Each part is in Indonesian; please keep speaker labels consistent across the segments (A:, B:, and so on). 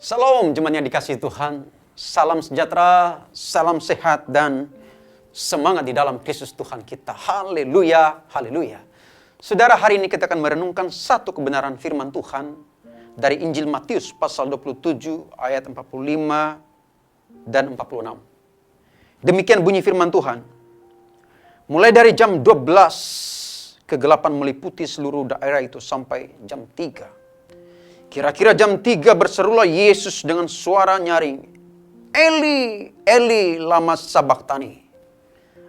A: Salam jemaat yang dikasihi Tuhan, salam sejahtera, salam sehat dan semangat di dalam Kristus Tuhan kita. Haleluya, haleluya. Saudara, hari ini kita akan merenungkan satu kebenaran firman Tuhan dari Injil Matius pasal 27 ayat 45 dan 46. Demikian bunyi firman Tuhan. Mulai dari jam 12 kegelapan meliputi seluruh daerah itu sampai jam 3. Kira-kira jam 3 berserulah Yesus dengan suara nyaring, Eli, Eli, lama sabachthani.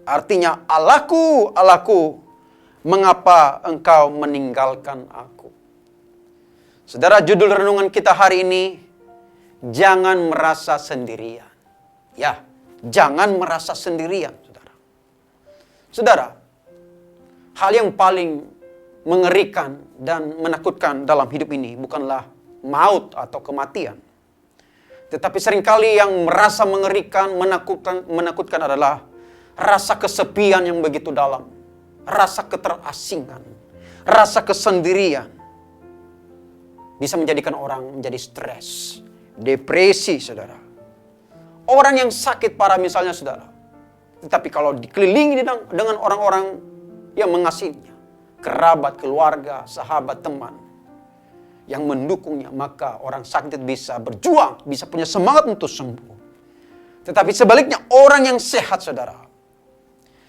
A: Artinya, Allahku, Allahku, mengapa engkau meninggalkan aku? Saudara, judul renungan kita hari ini, jangan merasa sendirian. Ya, jangan merasa sendirian, saudara. Saudara, hal yang paling mengerikan dan menakutkan dalam hidup ini bukanlah maut atau kematian. Tetapi seringkali yang merasa mengerikan, menakutkan adalah rasa kesepian yang begitu dalam. Rasa keterasingan, rasa kesendirian. Bisa menjadikan orang menjadi stres, depresi, saudara. Orang yang sakit parah misalnya, saudara. Tetapi kalau dikelilingi dengan orang-orang yang mengasihinya, kerabat, keluarga, sahabat, teman yang mendukungnya, maka orang sakit bisa berjuang, bisa punya semangat untuk sembuh. Tetapi sebaliknya orang yang sehat, saudara,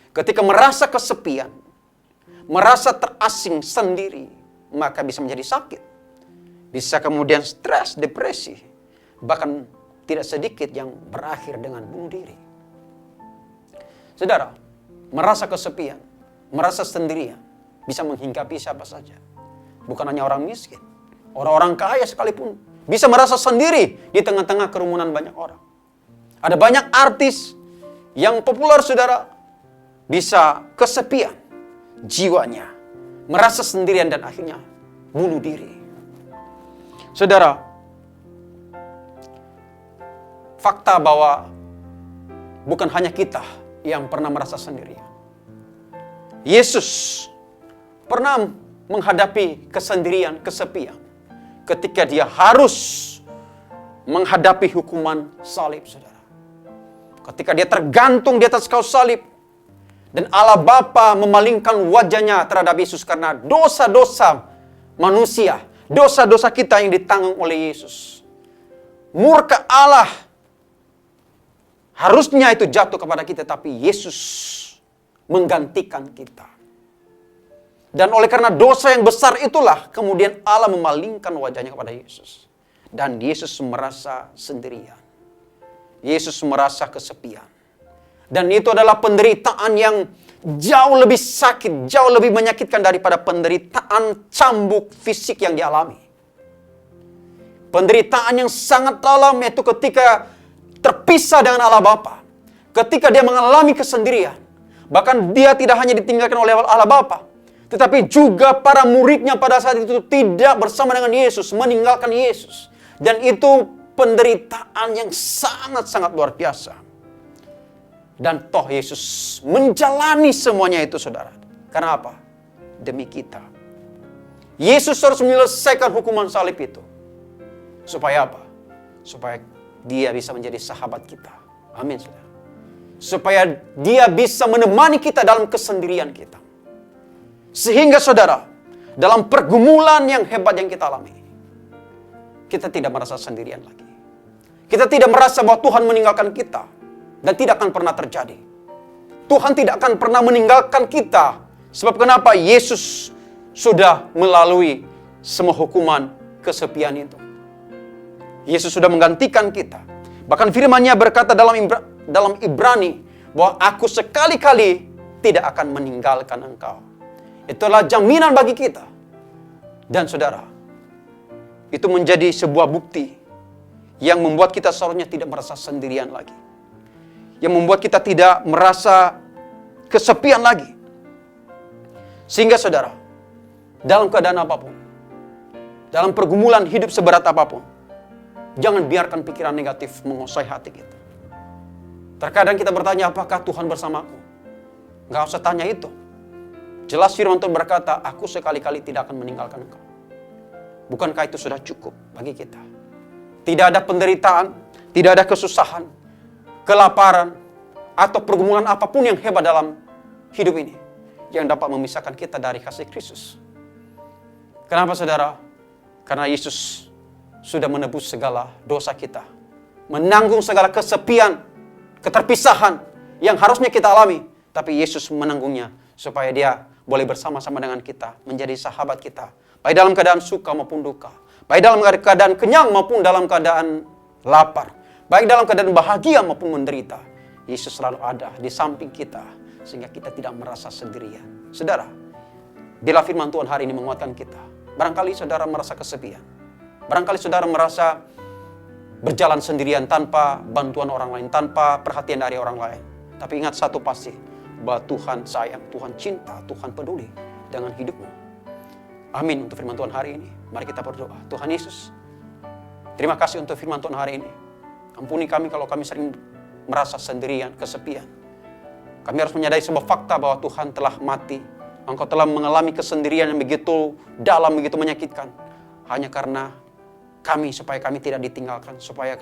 A: ketika merasa kesepian, merasa terasing sendiri, maka bisa menjadi sakit. Bisa kemudian stres, depresi, bahkan tidak sedikit yang berakhir dengan bunuh diri. Saudara, merasa kesepian, merasa sendirian, bisa menghinggapi siapa saja. Bukan hanya orang miskin. Orang-orang kaya sekalipun bisa merasa sendiri di tengah-tengah kerumunan banyak orang. Ada banyak artis yang populer, saudara, bisa kesepian jiwanya, merasa sendirian dan akhirnya bunuh diri. Saudara, fakta bahwa bukan hanya kita yang pernah merasa sendirian. Yesus pernah menghadapi kesendirian, kesepian ketika dia harus menghadapi hukuman salib, saudara. Ketika dia tergantung di atas kayu salib dan Allah Bapa memalingkan wajahnya terhadap Yesus karena dosa-dosa manusia, dosa-dosa kita yang ditanggung oleh Yesus. Murka Allah harusnya itu jatuh kepada kita, tapi Yesus menggantikan kita. Dan oleh karena dosa yang besar itulah, kemudian Allah memalingkan wajahnya kepada Yesus. Dan Yesus merasa sendirian. Yesus merasa kesepian. Dan itu adalah penderitaan yang jauh lebih sakit, jauh lebih menyakitkan daripada penderitaan cambuk fisik yang dialami. Penderitaan yang sangat dalam yaitu ketika terpisah dengan Allah Bapa. Ketika dia mengalami kesendirian. Bahkan dia tidak hanya ditinggalkan oleh Allah Bapa, tetapi juga para muridnya pada saat itu tidak bersama dengan Yesus, meninggalkan Yesus. Dan itu penderitaan yang sangat-sangat luar biasa. Dan toh Yesus menjalani semuanya itu, saudara. Karena apa? Demi kita. Yesus harus menyelesaikan hukuman salib itu. Supaya apa? Supaya dia bisa menjadi sahabat kita. Amin, saudara. Supaya dia bisa menemani kita dalam kesendirian kita. Sehingga saudara, dalam pergumulan yang hebat yang kita alami, kita tidak merasa sendirian lagi. Kita tidak merasa bahwa Tuhan meninggalkan kita. Dan tidak akan pernah terjadi. Tuhan tidak akan pernah meninggalkan kita. Sebab kenapa? Yesus sudah melalui semua hukuman kesepian itu. Yesus sudah menggantikan kita. Bahkan firman-Nya berkata dalam Ibrani, bahwa aku sekali-kali tidak akan meninggalkan engkau. Itulah jaminan bagi kita. Dan saudara, itu menjadi sebuah bukti yang membuat kita seharusnya tidak merasa sendirian lagi. Yang membuat kita tidak merasa kesepian lagi. Sehingga saudara, dalam keadaan apapun, dalam pergumulan hidup seberat apapun, jangan biarkan pikiran negatif menguasai hati kita. Terkadang kita bertanya, apakah Tuhan bersamaku? Gak usah tanya itu. Jelas firman Tuhan berkata, aku sekali-kali tidak akan meninggalkan engkau. Bukankah itu sudah cukup bagi kita? Tidak ada penderitaan, tidak ada kesusahan, kelaparan, atau pergumulan apapun yang hebat dalam hidup ini yang dapat memisahkan kita dari kasih Kristus. Kenapa saudara? Karena Yesus sudah menebus segala dosa kita, menanggung segala kesepian, keterpisahan yang harusnya kita alami. Tapi Yesus menanggungnya supaya dia boleh bersama-sama dengan kita, menjadi sahabat kita. Baik dalam keadaan suka maupun duka. Baik dalam keadaan kenyang maupun dalam keadaan lapar. Baik dalam keadaan bahagia maupun menderita. Yesus selalu ada di samping kita, sehingga kita tidak merasa sendirian. Saudara, bila firman Tuhan hari ini menguatkan kita, barangkali saudara merasa kesepian. Barangkali saudara merasa berjalan sendirian tanpa bantuan orang lain, tanpa perhatian dari orang lain. Tapi ingat satu pasti, bahwa Tuhan sayang, Tuhan cinta, Tuhan peduli dengan hidupmu. Amin untuk firman Tuhan hari ini. Mari kita berdoa. Tuhan Yesus, terima kasih untuk firman Tuhan hari ini. Ampuni kami kalau kami sering merasa sendirian, kesepian. Kami harus menyadari sebuah fakta bahwa Tuhan telah mati. Engkau telah mengalami kesendirian yang begitu dalam, begitu menyakitkan. Hanya karena kami, supaya kami tidak ditinggalkan. Supaya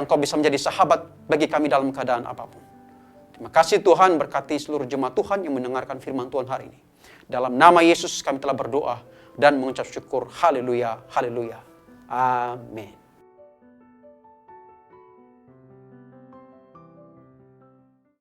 A: Engkau bisa menjadi sahabat bagi kami dalam keadaan apapun. Terima kasih Tuhan, berkati seluruh jemaat Tuhan yang mendengarkan firman Tuhan hari ini. Dalam nama Yesus kami telah berdoa dan mengucap syukur. Haleluya, haleluya. Amin.